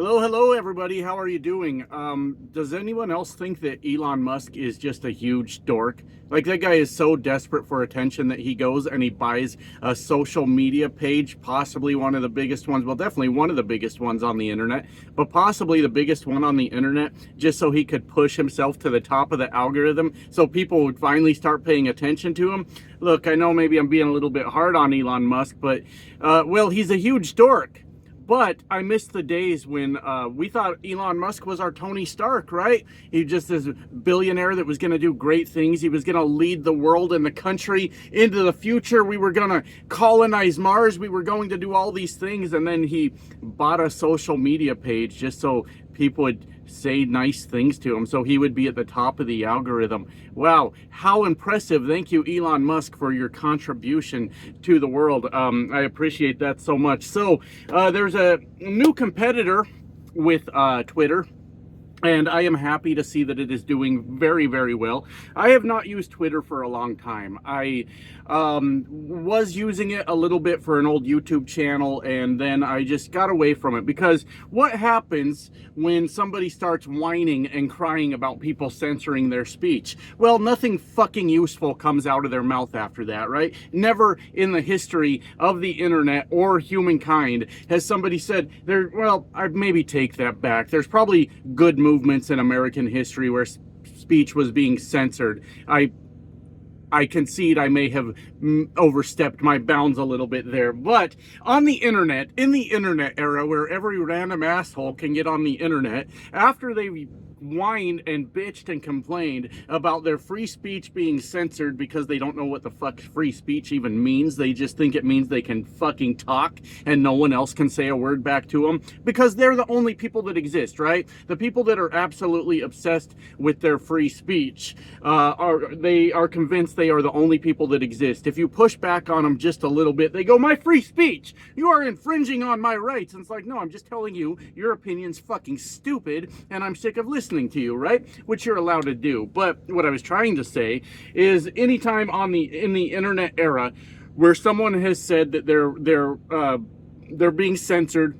Hello, everybody. How are you doing? Does anyone else think that Elon Musk is just a huge dork? Like, that guy is so desperate for attention that he goes and he buys a social media page, possibly one of the biggest ones, well, definitely one of the biggest ones on the internet, but possibly the biggest one on the internet, just so he could push himself to the top of the algorithm, so people would finally start paying attention to him. Look, I know maybe I'm being a little bit hard on Elon Musk, but, well, he's a huge dork. But I missed the days when we thought Elon Musk was our Tony Stark, right? He just this billionaire that was going to do great things. He was going to lead the world and the country into the future. We were going to colonize Mars. We were going to do all these things. And then he bought a social media page just so people would say nice things to him, so he would be at the top of the algorithm. Wow, how impressive. Thank you, Elon Musk, for your contribution to the world. I appreciate that so much. So there's a new competitor with Twitter, and I am happy to see that it is doing very, very well. I have not used Twitter for a long time. I was using it a little bit for an old YouTube channel, and then I just got away from it, because what happens when somebody starts whining and crying about people censoring their speech? Well, nothing fucking useful comes out of their mouth after that, right? Never in the history of the internet or humankind has somebody said, well, I'd maybe take that back. There's probably good movements in American history where speech was being censored. I concede I may have overstepped my bounds a little bit there. But on the internet, in the internet era where every random asshole can get on the internet, after they whined and bitched and complained about their free speech being censored because they don't know what the fuck free speech even means. They just think it means they can fucking talk and no one else can say a word back to them, because they're the only people that exist, right? The people that are absolutely obsessed with their free speech they are convinced they are the only people that exist. If you push back on them just a little bit, they go, my free speech, you are infringing on my rights. And it's like, no, I'm just telling you your opinion's fucking stupid and I'm sick of listening to you, right? Which you're allowed to do. But what I was trying to say is, anytime in the internet era where someone has said that they're being censored,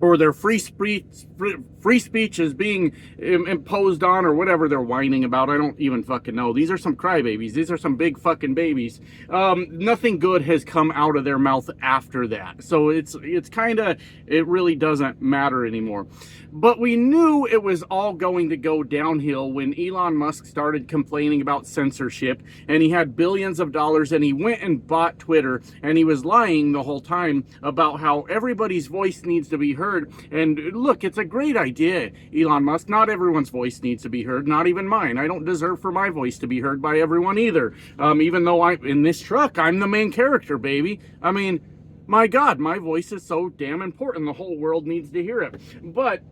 or their free speech is being imposed on, or whatever they're whining about, I don't even fucking know. These are some crybabies. These are some big fucking babies. Nothing good has come out of their mouth after that. So it's kind of, it really doesn't matter anymore. But we knew it was all going to go downhill when Elon Musk started complaining about censorship, and he had billions of dollars, and he went and bought Twitter, and he was lying the whole time about how everybody's voice needs to be heard. And look, it's a great idea, Elon Musk. Not everyone's voice needs to be heard, not even mine. I don't deserve for my voice to be heard by everyone either. Even though in this truck, I'm the main character, baby. I mean, my God, my voice is so damn important. The whole world needs to hear it. But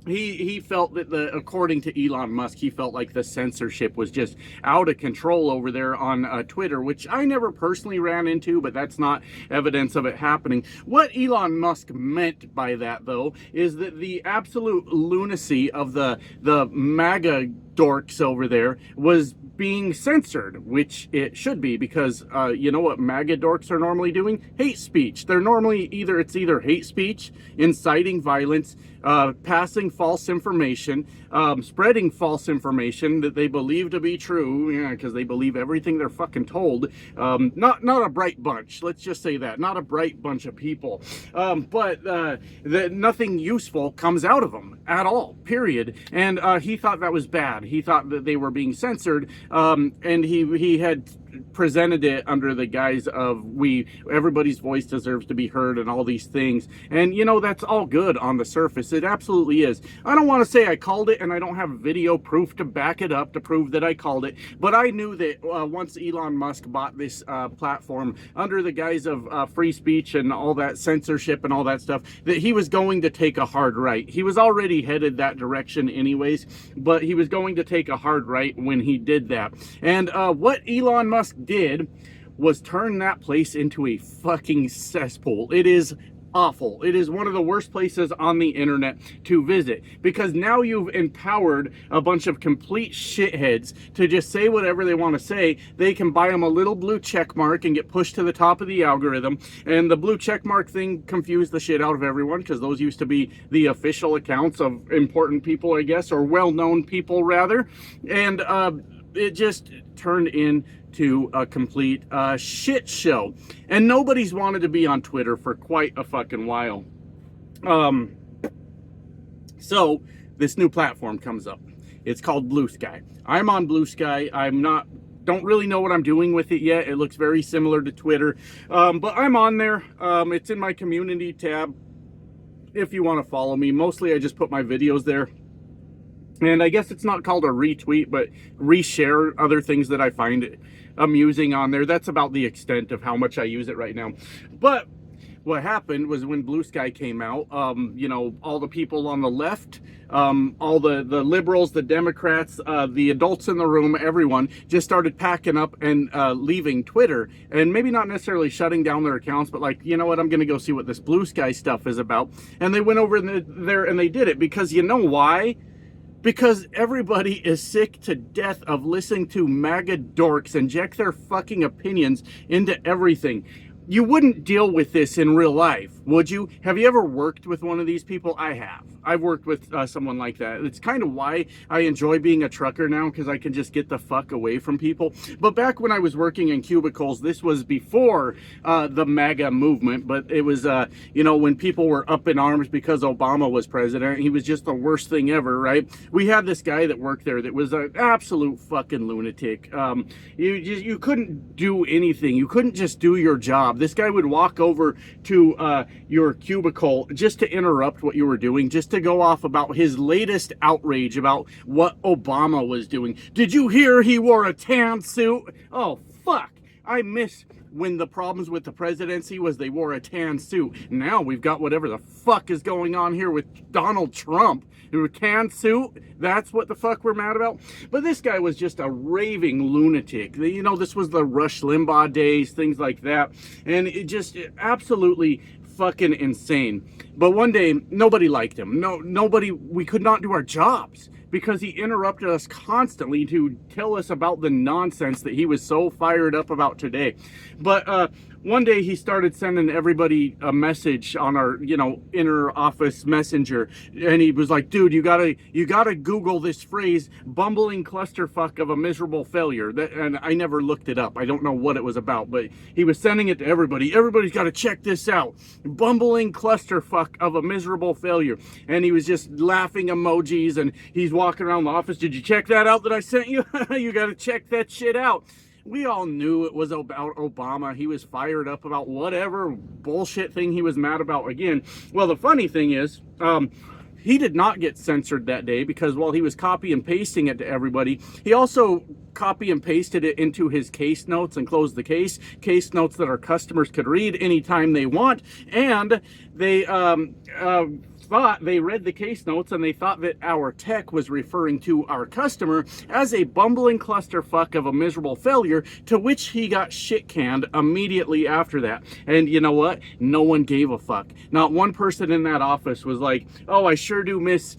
he felt that according to Elon Musk, he felt like the censorship was just out of control over there on Twitter, which I never personally ran into, but that's not evidence of it happening. What Elon Musk meant by that, though, is that the absolute lunacy of the MAGA dorks over there was being censored, which it should be, because you know what MAGA dorks are normally doing? Hate speech. They're normally either hate speech, inciting violence, passing false information, spreading false information that they believe to be true, because they believe everything they're fucking told. Not a bright bunch, let's just say that. Not a bright bunch of people. But nothing useful comes out of them at all, period. And he thought that was bad. He thought that they were being censored, and he had presented it under the guise of everybody's voice deserves to be heard and all these things. And you know, that's all good on the surface. It absolutely is. I don't want to say I called it, and I don't have video proof to back it up to prove that I called it, but I knew that once Elon Musk bought this platform under the guise of free speech and all that censorship and all that stuff, that he was going to take a hard right. He was already headed that direction anyways, but he was going to take a hard right when he did that. And what Elon Musk did was turn that place into a fucking cesspool. It is awful. It is one of the worst places on the internet to visit, because now you've empowered a bunch of complete shitheads to just say whatever they want to say. They can buy them a little blue check mark and get pushed to the top of the algorithm. And the blue check mark thing confused the shit out of everyone, because those used to be the official accounts of important people, I guess, or well-known people rather. And it just turned into a complete shit show. And nobody's wanted to be on Twitter for quite a fucking while. So this new platform comes up. It's called Bluesky. I'm on Bluesky. Don't really know what I'm doing with it yet. It looks very similar to Twitter. But I'm on there. It's in my community tab if you want to follow me. Mostly I just put my videos there. And I guess it's not called a retweet, but reshare other things that I find amusing on there. That's about the extent of how much I use it right now. But what happened was, when Bluesky came out, you know, all the people on the left, all the liberals, the Democrats, the adults in the room, everyone just started packing up and leaving Twitter. And maybe not necessarily shutting down their accounts, but like, you know what, I'm going to go see what this Bluesky stuff is about. And they went over there and they did it, because you know why? Because everybody is sick to death of listening to MAGA dorks inject their fucking opinions into everything. You wouldn't deal with this in real life, would you? Have you ever worked with one of these people? I have. I've worked with someone like that. It's kind of why I enjoy being a trucker now, because I can just get the fuck away from people. But back when I was working in cubicles, this was before the MAGA movement, but it was, you know, when people were up in arms because Obama was president. He was just the worst thing ever, right? We had this guy that worked there that was an absolute fucking lunatic. You couldn't do anything. You couldn't just do your job. This guy would walk over to your cubicle just to interrupt what you were doing, just to go off about his latest outrage about what Obama was doing. Did you hear he wore a tan suit? Oh, fuck. I miss when the problems with the presidency was they wore a tan suit. Now we've got whatever the fuck is going on here with Donald Trump. A tan suit, that's what the fuck we're mad about. But this guy was just a raving lunatic. You know, this was the Rush Limbaugh days, things like that. And it just absolutely fucking insane. But one day, nobody liked him. Nobody, we could not do our jobs, because he interrupted us constantly to tell us about the nonsense that he was so fired up about today. But one day he started sending everybody a message on our, you know, inner office messenger, and he was like, dude, you gotta Google this phrase, bumbling clusterfuck of a miserable failure. And I never looked it up. I don't know what it was about, but he was sending it to everybody. Everybody's got to check this out. Bumbling clusterfuck of a miserable failure. And he was just laughing emojis, and he's walking around the office. Did you check that out that I sent you? You got to check that shit out. We all knew it was about Obama. He was fired up about whatever bullshit thing he was mad about again. Well, the funny thing is, he did not get censored that day, because while he was copy and pasting it to everybody, he also copy and pasted it into his case notes and closed the case notes that our customers could read anytime they want. And they thought, they read the case notes and they thought that our tech was referring to our customer as a bumbling clusterfuck of a miserable failure, to which he got shit canned immediately after that. And you know what? No one gave a fuck. Not one person in that office was like, oh, I sure do miss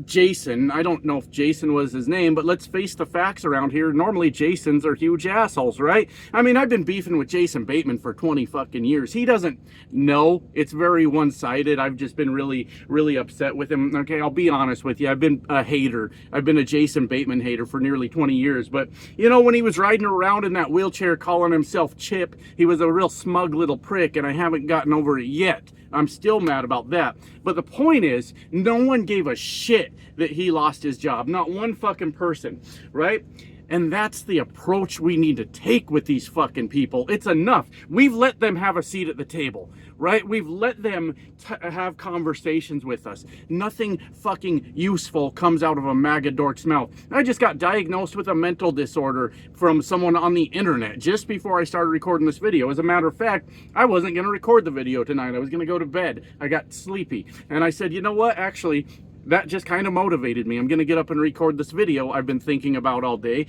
Jason. I don't know if Jason was his name, but let's face the facts around here. Normally Jasons are huge assholes, right? I mean, I've been beefing with Jason Bateman for 20 fucking years. He doesn't know. It's very one-sided. I've just been really, really upset with him. Okay, I'll be honest with you. I've been a hater. I've been a Jason Bateman hater for nearly 20 years. But, you know, when he was riding around in that wheelchair calling himself Chip, he was a real smug little prick, and I haven't gotten over it yet. I'm still mad about that. But the point is, no one gave a shit that he lost his job. Not one fucking person, right? And that's the approach we need to take with these fucking people. It's enough. We've let them have a seat at the table, right? We've let them have conversations with us. Nothing fucking useful comes out of a MAGA dork's mouth. I just got diagnosed with a mental disorder from someone on the internet just before I started recording this video. As a matter of fact, I wasn't going to record the video tonight. I was going to go to bed. I got sleepy. And I said, you know what? Actually, that just kind of motivated me. I'm going to get up and record this video I've been thinking about all day,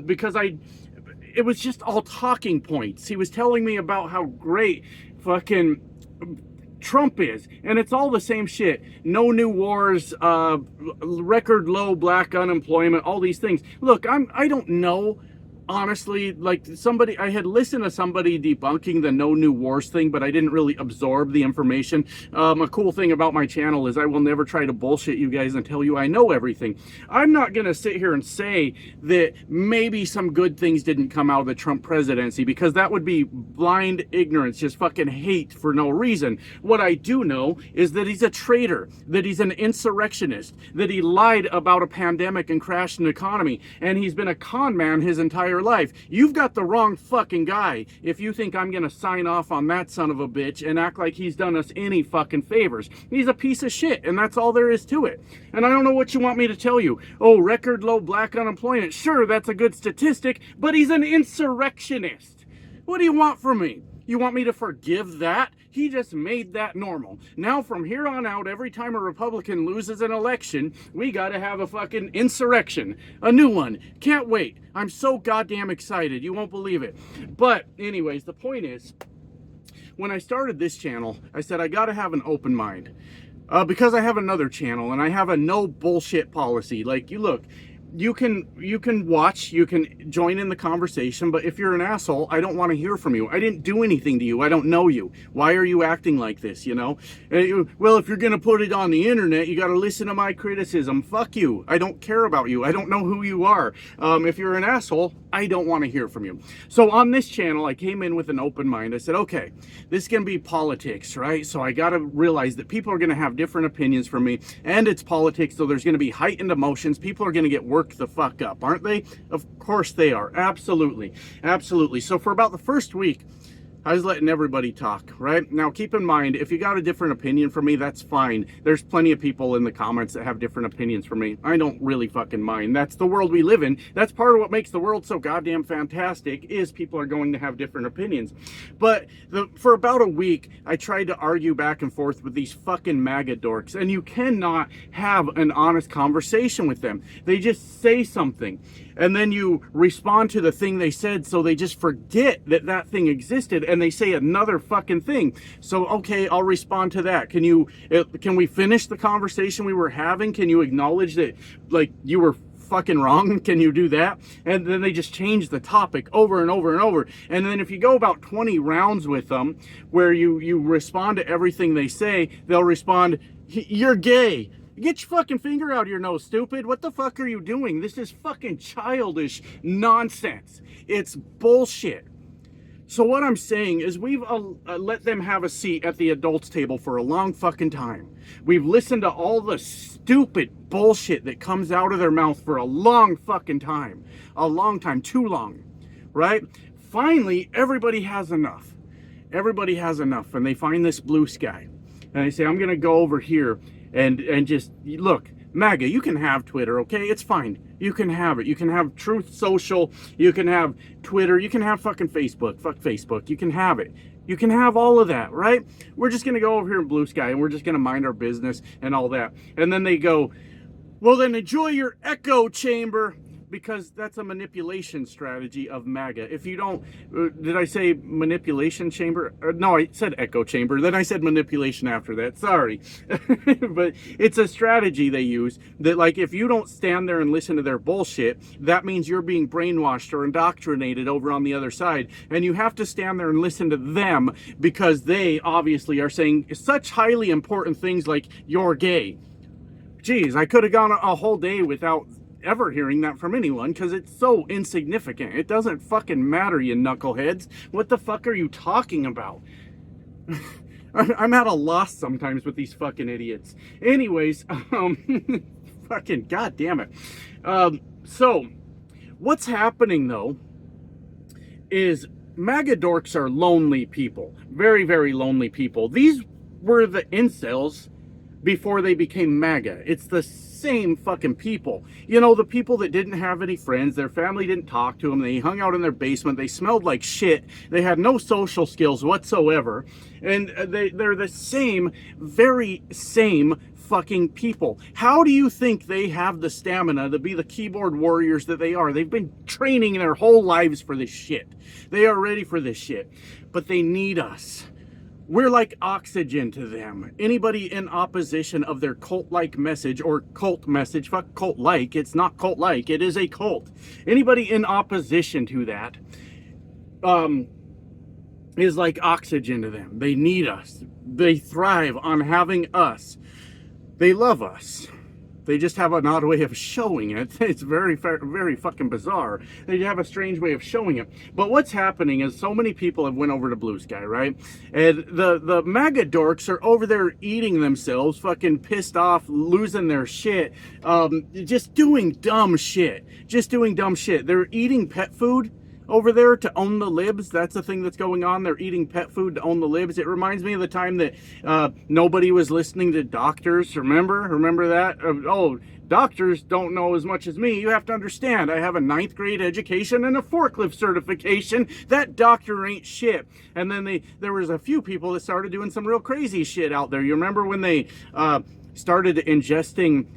because it was just all talking points. He was telling me about how great fucking Trump is. And it's all the same shit. No new wars, record low black unemployment, all these things. Look, I don't know. Honestly, like I had listened to somebody debunking the no new wars thing, but I didn't really absorb the information. A cool thing about my channel is I will never try to bullshit you guys and tell you I know everything. I'm not going to sit here and say that maybe some good things didn't come out of the Trump presidency, because that would be blind ignorance, just fucking hate for no reason. What I do know is that he's a traitor, that he's an insurrectionist, that he lied about a pandemic and crashed an economy, and he's been a con man his entire life. You've got the wrong fucking guy if you think I'm gonna sign off on that son of a bitch and act like he's done us any fucking favors. He's a piece of shit, and that's all there is to it. And I don't know what you want me to tell you. Oh, record low black unemployment. Sure, that's a good statistic, but he's an insurrectionist. What do you want from me? You want me to forgive that? He just made that normal. Now from here on out, every time a Republican loses an election, we gotta have a fucking insurrection. A new one. Can't wait. I'm so goddamn excited. You won't believe it. But anyways, the point is, when I started this channel, I said I gotta have an open mind. Because I have another channel and I have a no bullshit policy. Like, you can watch, you can join in the conversation, but if you're an asshole, I don't want to hear from you. I didn't do anything to you. I don't know you. Why are you acting like this, you know? Well, if you're going to put it on the internet, you got to listen to my criticism. Fuck you. I don't care about you. I don't know who you are. If you're an asshole, I don't want to hear from you. So on this channel, I came in with an open mind. I said, okay, this is going to be politics, right? So I got to realize that people are going to have different opinions from me, and it's politics, so there's going to be heightened emotions. People are going to get worked the fuck up, aren't they? Of course they are. Absolutely. Absolutely. So for about the first week, I was letting everybody talk, right? Now, keep in mind, if you got a different opinion from me, that's fine. There's plenty of people in the comments that have different opinions from me. I don't really fucking mind. That's the world we live in. That's part of what makes the world so goddamn fantastic, is people are going to have different opinions. But for about a week, I tried to argue back and forth with these fucking MAGA dorks, and you cannot have an honest conversation with them. They just say something, and then you respond to the thing they said, so they just forget that that thing existed, and they say another fucking thing. So, okay, I'll respond to that. Can we finish the conversation we were having? Can you acknowledge that, like, you were fucking wrong? Can you do that? And then they just change the topic over and over and over. And then if you go about 20 rounds with them, where you respond to everything they say, they'll respond, "You're gay." Get your fucking finger out of your nose, stupid. What the fuck are you doing? This is fucking childish nonsense. It's bullshit. So what I'm saying is, we've let them have a seat at the adults table for a long fucking time. We've listened to all the stupid bullshit that comes out of their mouth for a long fucking time. A long time, too long, right? Finally, everybody has enough. Everybody has enough, and they find this Bluesky. And they say, I'm gonna go over here and just, look, MAGA, you can have Twitter, okay? It's fine. You can have it. You can have Truth Social. You can have Twitter. You can have fucking Facebook. Fuck Facebook. You can have it. You can have all of that, right? We're just going to go over here in Bluesky, and we're just going to mind our business and all that. And then they go, well, then enjoy your echo chamber, because that's a manipulation strategy of MAGA. If you don't, did I say manipulation chamber? No, I said echo chamber. Then I said manipulation after that. Sorry. But it's a strategy they use that, like, if you don't stand there and listen to their bullshit, that means you're being brainwashed or indoctrinated over on the other side. And you have to stand there and listen to them, because they obviously are saying such highly important things like, you're gay. Geez, I could have gone a whole day without ever hearing that from anyone, because it's so insignificant. It doesn't fucking matter, you knuckleheads. What the fuck are you talking about? I'm at a loss sometimes with these fucking idiots. Anyways, fucking goddamn it. So what's happening though is MAGA dorks are lonely people. Very, very lonely people. These were the incels before they became MAGA. It's the same fucking people. You know, the people that didn't have any friends, their family didn't talk to them, they hung out in their basement, they smelled like shit, they had no social skills whatsoever, and they're the same, very same fucking people. How do you think they have the stamina to be the keyboard warriors that they are? They've been training their whole lives for this shit. They are ready for this shit. But they need us. We're like oxygen to them. Anybody in opposition of their cult-like message, or cult message, fuck cult-like, it's not cult-like, it is a cult. Anybody in opposition to that is like oxygen to them. They need us. They thrive on having us. They love us. They just have an odd way of showing it. It's very, very fucking bizarre. They have a strange way of showing it. But what's happening is so many people have went over to Bluesky, right? And the MAGA dorks are over there eating themselves, fucking pissed off, losing their shit, just doing dumb shit. Just doing dumb shit. They're eating pet food over there to own the libs. That's the thing that's going on. They're eating pet food to own the libs. It reminds me of the time that nobody was listening to doctors. Remember that? Oh, doctors don't know as much as me. You have to understand, I have a 9th grade education and a forklift certification. That doctor ain't shit. And then there was a few people that started doing some real crazy shit out there. You remember when they started ingesting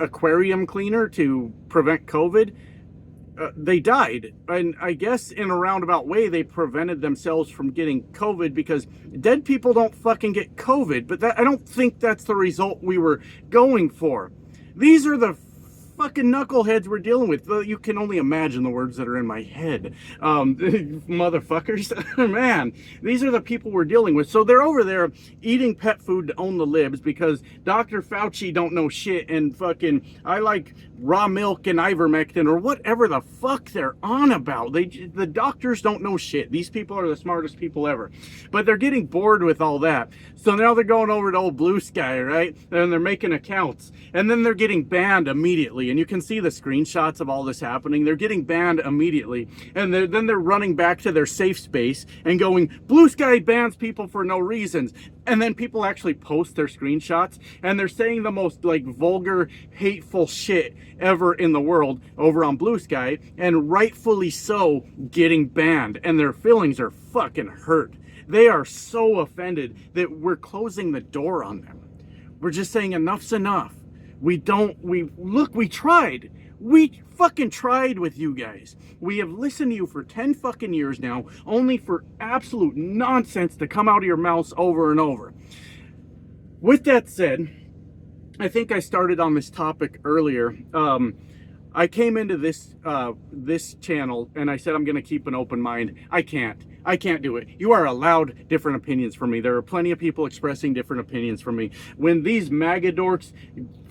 aquarium cleaner to prevent COVID? They died, and I guess in a roundabout way they prevented themselves from getting COVID, because dead people don't fucking get COVID. But I don't think that's the result we were going for. These are the fucking knuckleheads we're dealing with. You can only imagine the words that are in my head. Motherfuckers. Man, these are the people we're dealing with. So they're over there eating pet food to own the libs because Dr. Fauci don't know shit, and fucking I like raw milk and ivermectin or whatever the fuck they're on about. The doctors don't know shit. These people are the smartest people ever. But they're getting bored with all that. So now they're going over to old Bluesky, right? And they're making accounts. And then they're getting banned immediately. And you can see the screenshots of all this happening. They're getting banned immediately. And then they're running back to their safe space and going, Bluesky bans people for no reasons. And then people actually post their screenshots, and they're saying the most like vulgar, hateful shit ever in the world over on Bluesky, and rightfully so, getting banned. And their feelings are fucking hurt. They are so offended that we're closing the door on them. We're just saying enough's enough. We tried. We fucking tried with you guys. We have listened to you for 10 fucking years now, only for absolute nonsense to come out of your mouths over and over. With that said, I think I started on this topic earlier. I came into this channel and I said I'm going to keep an open mind. I can't do it. You are allowed different opinions from me. There are plenty of people expressing different opinions from me. When these MAGA dorks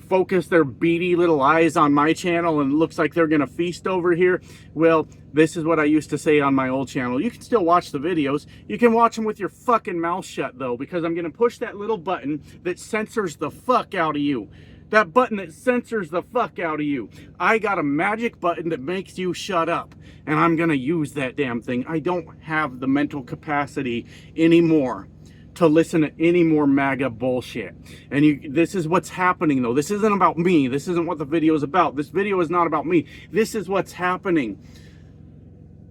focus their beady little eyes on my channel and it looks like they're gonna feast over here, well, this is what I used to say on my old channel. You can still watch the videos. You can watch them with your fucking mouth shut though, because I'm gonna push that little button that censors the fuck out of you. That button that censors the fuck out of you. I got a magic button that makes you shut up, and I'm gonna use that damn thing. I don't have the mental capacity anymore to listen to any more MAGA bullshit. And this is what's happening though. This isn't about me. This isn't what the video is about. This video is not about me. This is what's happening.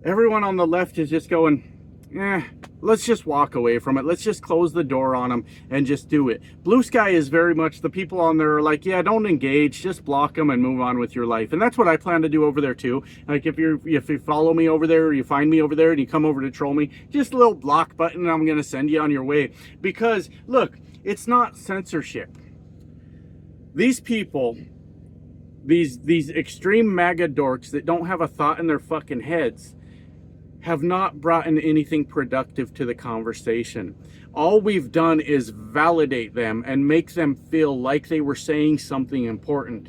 Everyone on the left is just going, let's just walk away from it. Let's just close the door on them and just do it. Bluesky is very much, the people on there are like, yeah, don't engage, just block them and move on with your life. And that's what I plan to do over there too. Like if you follow me over there, or you find me over there and you come over to troll me, just a little block button and I'm going to send you on your way. Because look, it's not censorship. These people, these extreme MAGA dorks that don't have a thought in their fucking heads, have not brought in anything productive to the conversation. All we've done is validate them and make them feel like they were saying something important.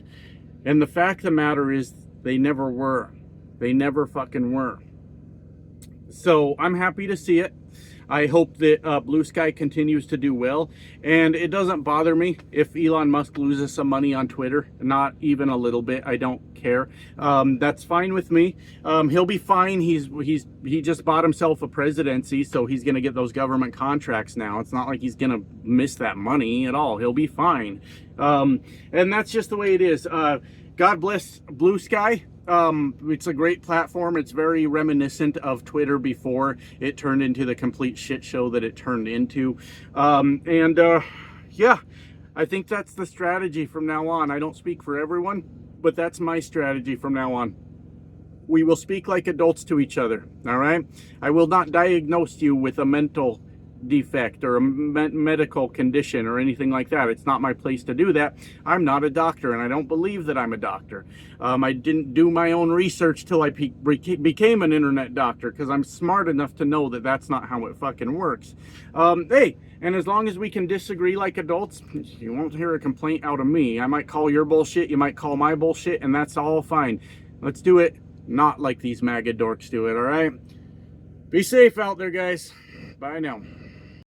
And the fact of the matter is, they never were. They never fucking were. So I'm happy to see it. I hope that Bluesky continues to do well. And it doesn't bother me if Elon Musk loses some money on Twitter. Not even a little bit. I don't care. That's fine with me. He'll be fine. He just bought himself a presidency, so he's going to get those government contracts now. It's not like he's going to miss that money at all. He'll be fine. And that's just the way it is. God bless Bluesky. It's a great platform. It's very reminiscent of Twitter before it turned into the complete shit show that it turned into. Yeah, I think that's the strategy from now on. I don't speak for everyone, but that's my strategy from now on. We will speak like adults to each other, all right? I will not diagnose you with a mental defect or a medical condition or anything like that. It's not my place to do that. I'm not a doctor, and I don't believe that I'm a doctor. I didn't do my own research till I became an internet doctor, because I'm smart enough to know that that's not how it fucking works. Hey, and as long as we can disagree like adults, you won't hear a complaint out of me. I might call your bullshit, you might call my bullshit, and that's all fine. Let's do it not like these MAGA dorks do it, all right? Be safe out there, guys. Bye now.